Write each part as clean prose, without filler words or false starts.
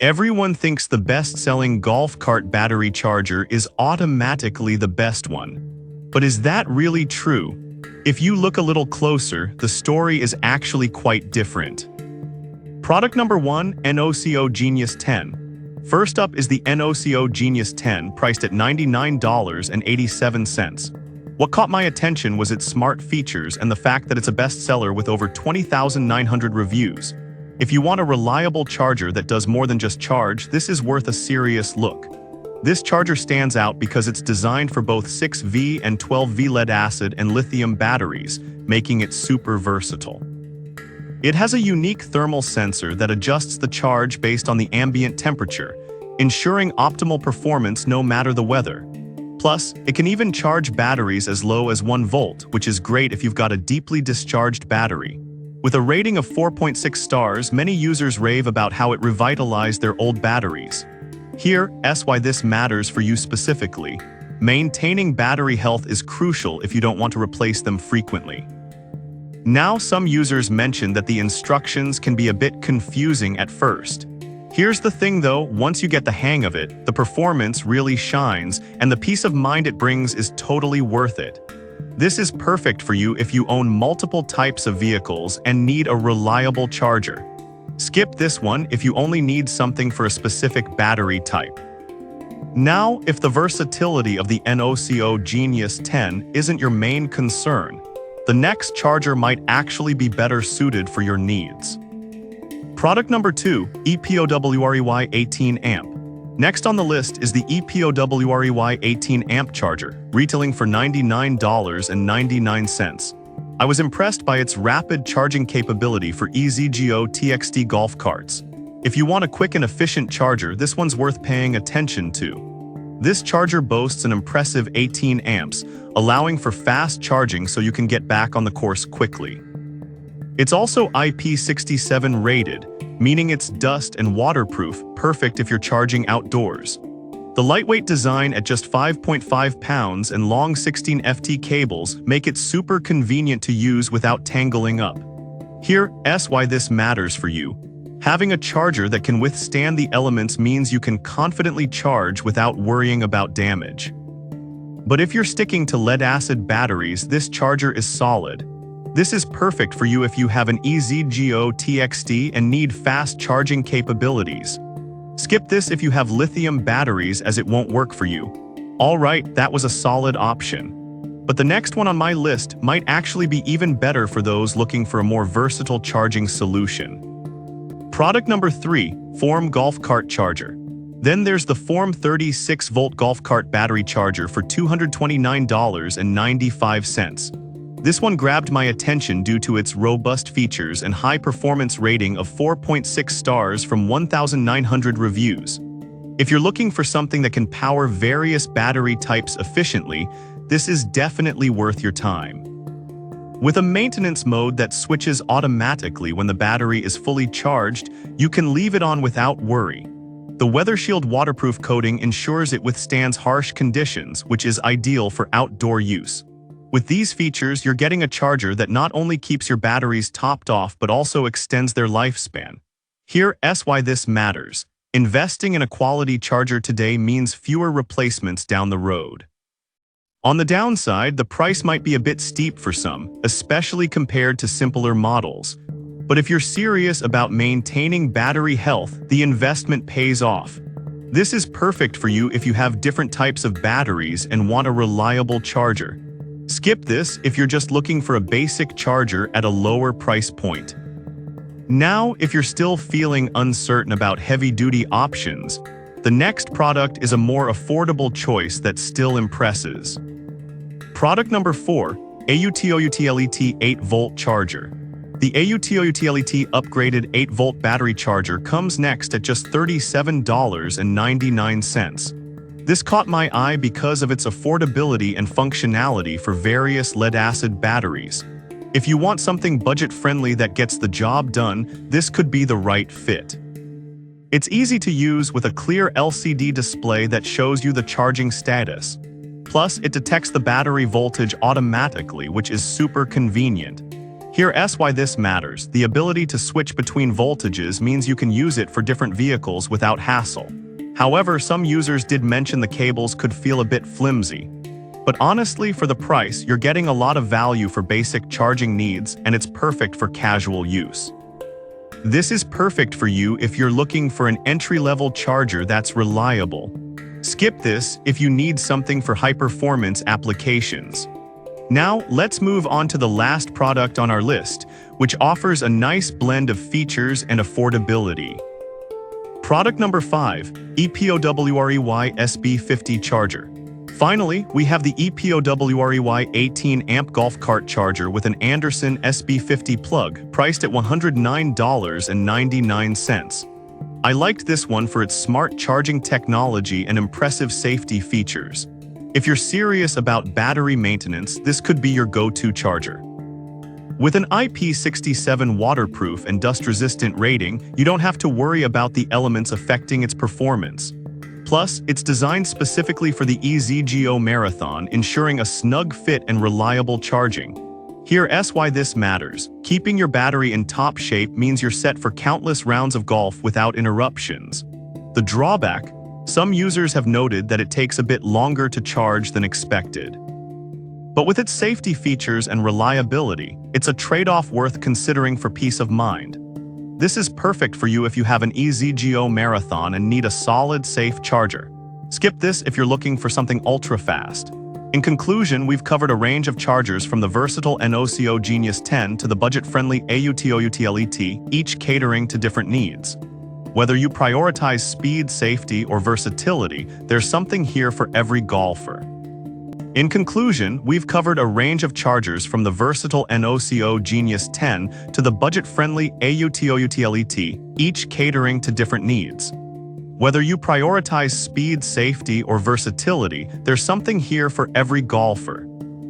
Everyone thinks the best-selling golf cart battery charger is automatically the best one. But is that really true? If you look a little closer, the story is actually quite different. Product number 1, NOCO Genius 10. First up is the NOCO Genius 10, priced at $99.87. What caught my attention was its smart features and the fact that it's a bestseller with over 20,900 reviews. If you want a reliable charger that does more than just charge, this is worth a serious look. This charger stands out because it's designed for both 6V and 12V lead-acid and lithium batteries, making it super versatile. It has a unique thermal sensor that adjusts the charge based on the ambient temperature, ensuring optimal performance no matter the weather. Plus, it can even charge batteries as low as 1 volt, which is great if you've got a deeply discharged battery. With a rating of 4.6 stars, many users rave about how it revitalized their old batteries. Here's why this matters for you specifically. Maintaining battery health is crucial if you don't want to replace them frequently. Now, some users mention that the instructions can be a bit confusing at first. Here's the thing though, once you get the hang of it, the performance really shines, and the peace of mind it brings is totally worth it. This is perfect for you if you own multiple types of vehicles and need a reliable charger. Skip this one if you only need something for a specific battery type. Now, if the versatility of the NOCO Genius 10 isn't your main concern, the next charger might actually be better suited for your needs. Product number 2, EPOWREY 18 Amp. Next on the list is the EPOWREY 18 Amp charger, retailing for $99.99. I was impressed by its rapid charging capability for EZGO TXT golf carts. If you want a quick and efficient charger, this one's worth paying attention to. This charger boasts an impressive 18 amps, allowing for fast charging so you can get back on the course quickly. It's also IP67 rated, meaning it's dust and waterproof, perfect if you're charging outdoors. The lightweight design at just 5.5 pounds and long 16 FT cables make it super convenient to use without tangling up. Here's why this matters for you. Having a charger that can withstand the elements means you can confidently charge without worrying about damage. But if you're sticking to lead-acid batteries, this charger is solid. This is perfect for you if you have an EZGO TXT and need fast charging capabilities. Skip this if you have lithium batteries, as it won't work for you. Alright, that was a solid option. But the next one on my list might actually be even better for those looking for a more versatile charging solution. Product number 3, Form Golf Cart Charger. Then there's the Form 36-volt golf cart battery charger for $229.95. This one grabbed my attention due to its robust features and high-performance rating of 4.6 stars from 1,900 reviews. If you're looking for something that can power various battery types efficiently, this is definitely worth your time. With a maintenance mode that switches automatically when the battery is fully charged, you can leave it on without worry. The WeatherShield waterproof coating ensures it withstands harsh conditions, which is ideal for outdoor use. With these features, you're getting a charger that not only keeps your batteries topped off but also extends their lifespan. Here's why this matters. Investing in a quality charger today means fewer replacements down the road. On the downside, the price might be a bit steep for some, especially compared to simpler models. But if you're serious about maintaining battery health, the investment pays off. This is perfect for you if you have different types of batteries and want a reliable charger. Skip this if you're just looking for a basic charger at a lower price point. Now, if you're still feeling uncertain about heavy-duty options, the next product is a more affordable choice that still impresses. Product number 4, AUTOUTLET 8-volt charger. The AUTOUTLET upgraded 8-volt battery charger comes next at just $37.99. This caught my eye because of its affordability and functionality for various lead-acid batteries. If you want something budget-friendly that gets the job done, this could be the right fit. It's easy to use with a clear LCD display that shows you the charging status. Plus, it detects the battery voltage automatically, which is super convenient. Here's why this matters. The ability to switch between voltages means you can use it for different vehicles without hassle. However, some users did mention the cables could feel a bit flimsy. But honestly, for the price, you're getting a lot of value for basic charging needs, and it's perfect for casual use. This is perfect for you if you're looking for an entry-level charger that's reliable. Skip this if you need something for high-performance applications. Now, let's move on to the last product on our list, which offers a nice blend of features and affordability. Product number 5, EPOWREY SB50 Charger. Finally, we have the EPOWREY 18-amp golf cart charger with an Anderson SB50 plug, priced at $109.99. I liked this one for its smart charging technology and impressive safety features. If you're serious about battery maintenance, this could be your go-to charger. With an IP67 waterproof and dust-resistant rating, you don't have to worry about the elements affecting its performance. Plus, it's designed specifically for the EZGO Marathon, ensuring a snug fit and reliable charging. Here's why this matters. Keeping your battery in top shape means you're set for countless rounds of golf without interruptions. The drawback? Some users have noted that it takes a bit longer to charge than expected. But with its safety features and reliability, it's a trade-off worth considering for peace of mind. This is perfect for you if you have an EZGO Marathon and need a solid, safe charger. Skip this if you're looking for something ultra-fast. In conclusion, we've covered a range of chargers from the versatile NOCO Genius 10 to the budget-friendly AUTOUTLET, each catering to different needs. Whether you prioritize speed, safety, or versatility, there's something here for every golfer. In conclusion, we've covered a range of chargers from the versatile NOCO Genius 10 to the budget-friendly AUTOUTLET, each catering to different needs. Whether you prioritize speed, safety, or versatility, there's something here for every golfer.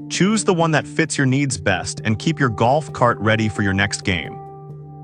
Choose the one that fits your needs best and keep your golf cart ready for your next game.